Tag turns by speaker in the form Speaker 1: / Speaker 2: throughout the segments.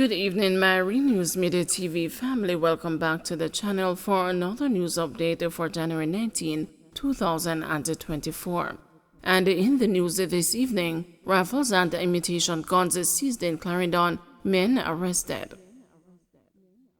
Speaker 1: Good evening, my News Midday TV family. Welcome back to the channel for another news update for January 19, 2024. And in the news this evening, rifles and imitation guns seized in Clarendon, men arrested.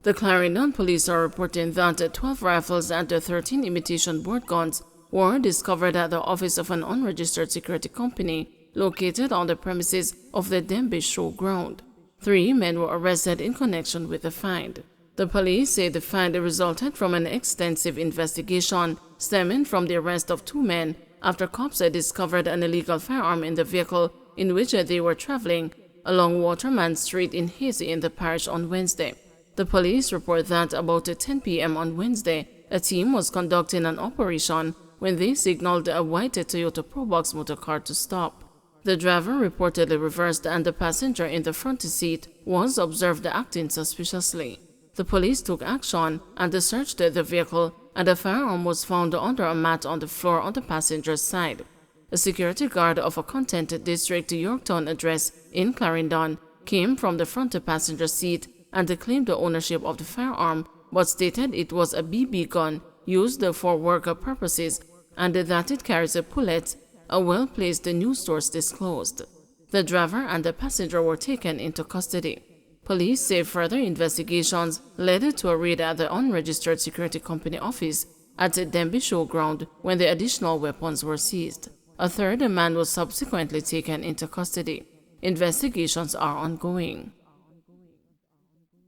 Speaker 1: The Clarendon police are reporting that 12 rifles and 13 imitation board guns were discovered at the office of an unregistered security company located on the premises of the Dembe showground. 3 men were arrested in connection with the find. The police say the find resulted from an extensive investigation stemming from the arrest of 2 men after cops had discovered an illegal firearm in the vehicle in which they were traveling along Waterman Street in Hazy in the parish on Wednesday. The police report that about 10 p.m. on Wednesday, a team was conducting an operation when they signaled a white Toyota Probox motor car to stop. The driver reportedly reversed and the passenger in the front seat was observed acting suspiciously. The police took action and searched the vehicle, and a firearm was found under a mat on the floor on the passenger's side. A security guard of a Content District Yorktown address in Clarendon came from the front passenger seat and claimed the ownership of the firearm, but stated it was a BB gun used for work purposes and that it carries a bullet, a well-placed news source disclosed. The driver and the passenger were taken into custody. Police say further investigations led to a raid at the unregistered security company office at the Dembe showground when the additional weapons were seized. A third man was subsequently taken into custody. Investigations are ongoing.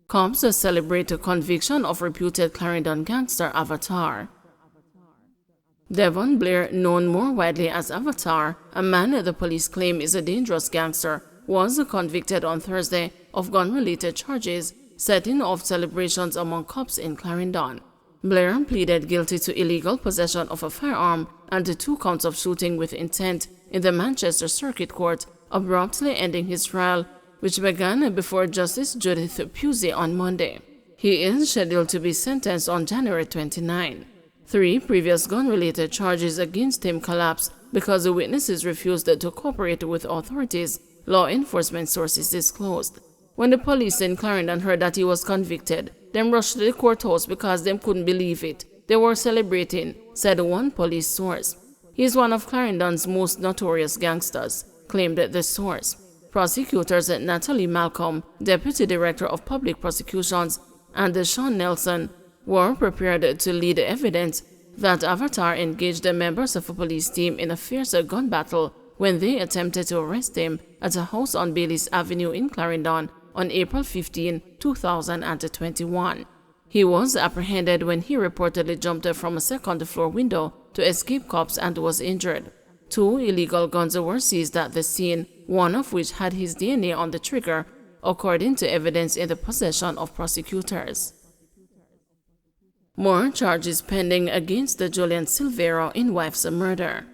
Speaker 1: Cops celebrate a conviction of reputed Clarendon gangster Avatar. Devon Blair, known more widely as Avatar, a man the police claim is a dangerous gangster, was convicted on Thursday of gun-related charges, setting off celebrations among cops in Clarendon. Blair pleaded guilty to illegal possession of a firearm and 2 counts of shooting with intent in the Manchester Circuit Court, abruptly ending his trial, which began before Justice Judith Pusey on Monday. He is scheduled to be sentenced on January 29. 3 previous gun-related charges against him collapsed because the witnesses refused to cooperate with authorities, law enforcement sources disclosed. When the police in Clarendon heard that he was convicted, they rushed to the courthouse because they couldn't believe it. They were celebrating, said one police source. He is one of Clarendon's most notorious gangsters, claimed the source. Prosecutors Natalie Malcolm, Deputy Director of Public Prosecutions, and Sean Nelson were prepared to lead evidence that Avatar engaged the members of a police team in a fierce gun battle when they attempted to arrest him at a house on Baylis Avenue in Clarendon on April 15, 2021. He was apprehended when he reportedly jumped from a second-floor window to escape cops and was injured. 2 illegal guns were seized at the scene, one of which had his DNA on the trigger, according to evidence in the possession of prosecutors. More charges pending against the Julian Silvero in wife's murder.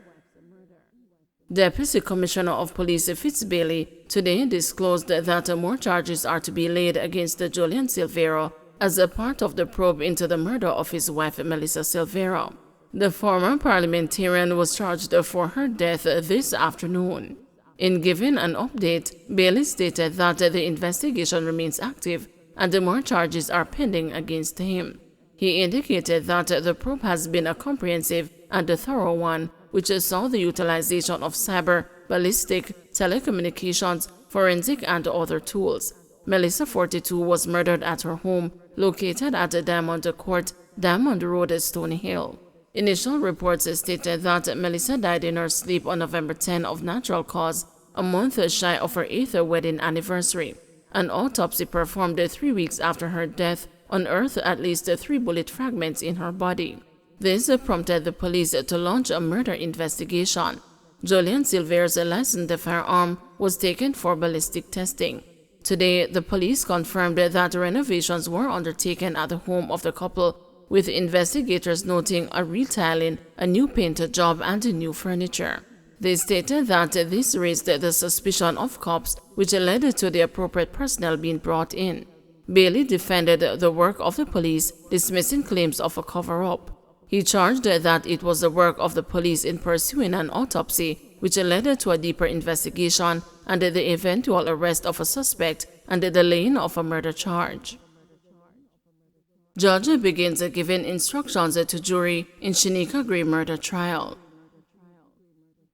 Speaker 1: Deputy Commissioner of Police Fitzbailey today disclosed that more charges are to be laid against Julian Silvero as a part of the probe into the murder of his wife Melissa Silvero. The former parliamentarian was charged for her death this afternoon. In giving an update, Bailey stated that the investigation remains active and more charges are pending against him. He indicated that the probe has been a comprehensive and a thorough one, which saw the utilization of cyber, ballistic, telecommunications, forensic, and other tools. Melissa, 42, was murdered at her home, located at Diamond Court, Diamond Road, Stony Hill. Initial reports stated that Melissa died in her sleep on November 10 of natural cause, a month shy of her 8th wedding anniversary. An autopsy performed 3 weeks after her death unearthed at least 3 bullet fragments in her body. This prompted the police to launch a murder investigation. Julian Silvero's licensed firearm was taken for ballistic testing. Today, the police confirmed that renovations were undertaken at the home of the couple, with investigators noting a retiling, a new paint job, and new furniture. They stated that this raised the suspicion of cops, which led to the appropriate personnel being brought in. Bailey defended the work of the police, dismissing claims of a cover-up. He charged that it was the work of the police in pursuing an autopsy, which led to a deeper investigation and the eventual arrest of a suspect and the laying of a murder charge. Judge begins giving instructions to jury in Shenika Grey murder trial.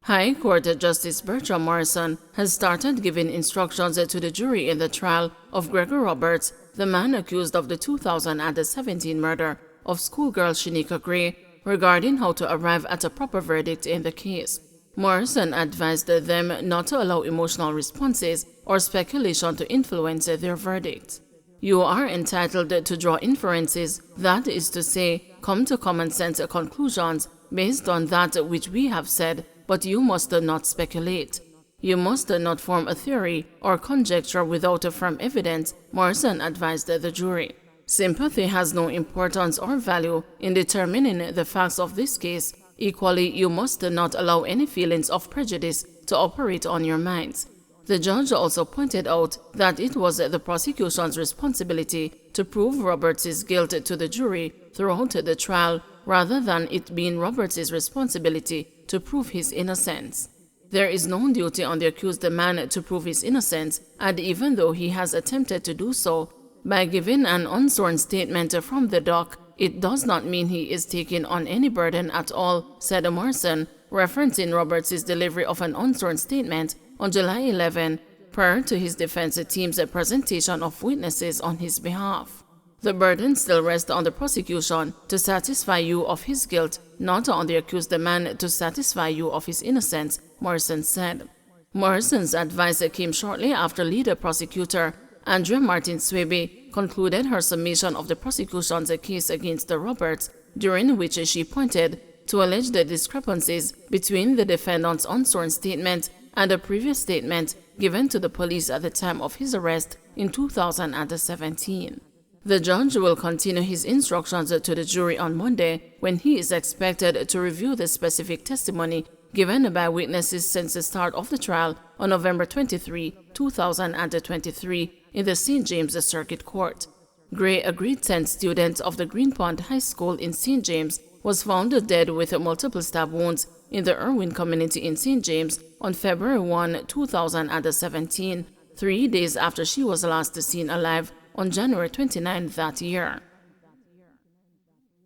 Speaker 1: High Court Justice Bertram Morrison has started giving instructions to the jury in the trial of Gregor Roberts, the man accused of the 2017 murder of schoolgirl Shenika Grey, regarding how to arrive at a proper verdict in the case. Morrison advised them not to allow emotional responses or speculation to influence their verdict. You are entitled to draw inferences, that is to say, come to common sense conclusions based on that which we have said, but you must not speculate. You must not form a theory or conjecture without a firm evidence, Morrison advised the jury. Sympathy has no importance or value in determining the facts of this case. Equally, you must not allow any feelings of prejudice to operate on your minds. The judge also pointed out that it was the prosecution's responsibility to prove Roberts' guilt to the jury throughout the trial, rather than it being Roberts' responsibility to prove his innocence. There is no duty on the accused man to prove his innocence, and even though he has attempted to do so by giving an unsworn statement from the dock, it does not mean he is taking on any burden at all, said Morrison, referencing Roberts' delivery of an unsworn statement on July 11, prior to his defense team's presentation of witnesses on his behalf. The burden still rests on the prosecution to satisfy you of his guilt, not on the accused man to satisfy you of his innocence, Morrison said. Morrison's advice came shortly after lead prosecutor Andrea Martin Swaby concluded her summation of the prosecution's case against the Roberts, during which she pointed to alleged discrepancies between the defendant's unsworn statement and a previous statement given to the police at the time of his arrest in 2017. The judge will continue his instructions to the jury on Monday, when he is expected to review the specific testimony given by witnesses since the start of the trial on November 23, 2023, in the St. James Circuit Court. Gray, a grade 10 student of the Greenpond High School in St. James, was found dead with multiple stab wounds in the Irwin community in St. James on February 1, 2017, 3 days after she was last seen alive on January 29 that year.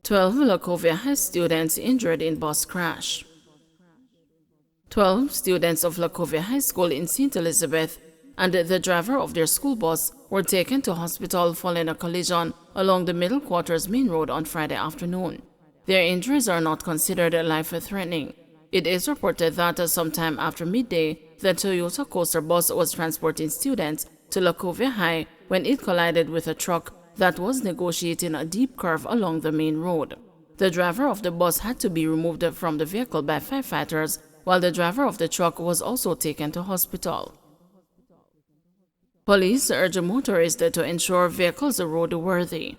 Speaker 1: 12 Lacovia High students injured in bus crash. 12 students of Lacovia High School in St. Elizabeth and the driver of their school bus were taken to hospital following a collision along the Middle Quarters Main Road on Friday afternoon. Their injuries are not considered life-threatening. It is reported that sometime after midday, the Toyota Coaster bus was transporting students to Lacovia High when it collided with a truck that was negotiating a deep curve along the main road. The driver of the bus had to be removed from the vehicle by firefighters, while the driver of the truck was also taken to hospital. Police urge motorists to ensure vehicles are roadworthy.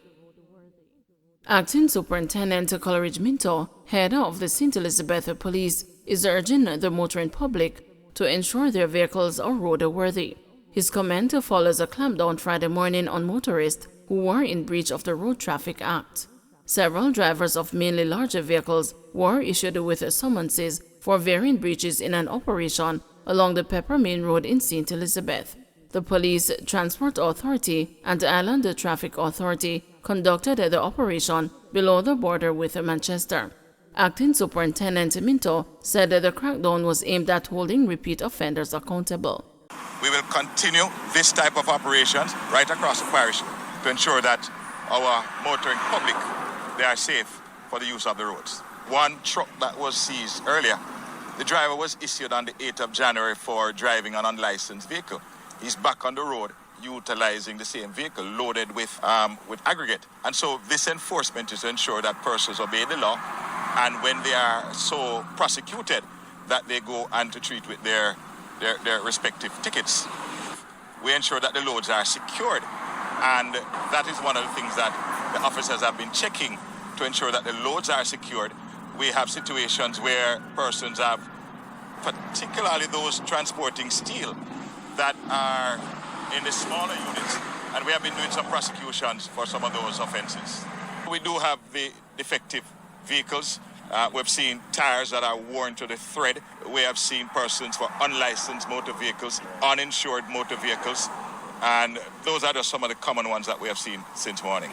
Speaker 1: Acting Superintendent Coleridge Minto, head of the St. Elizabeth Police, is urging the motoring public to ensure their vehicles are roadworthy. His comment follows a clampdown Friday morning on motorists who were in breach of the Road Traffic Act. Several drivers of mainly larger vehicles were issued with summonses for varying breaches in an operation along the Pepper Main Road in St. Elizabeth. The Police, Transport Authority, and Island Traffic Authority conducted the operation below the border with Manchester. Acting Superintendent Minto said the crackdown was aimed at holding repeat offenders accountable.
Speaker 2: We will continue this type of operations right across the parish to ensure that our motoring public, they are safe for the use of the roads. One truck that was seized earlier, the driver was issued on the 8th of January for driving an unlicensed vehicle. He's back on the road utilizing the same vehicle loaded with aggregate. And so this enforcement is to ensure that persons obey the law, and when they are so prosecuted, that they go and to treat with their respective tickets. We ensure that the loads are secured, and that is one of the things that the officers have been checking to ensure that the loads are secured. We have situations where persons have, particularly those transporting steel, that are in the smaller units, and we have been doing some prosecutions for some of those offenses. We do have the defective vehicles. We've seen tires that are worn to the thread. We have seen persons for unlicensed motor vehicles, uninsured motor vehicles. And those are just some of the common ones that we have seen since morning.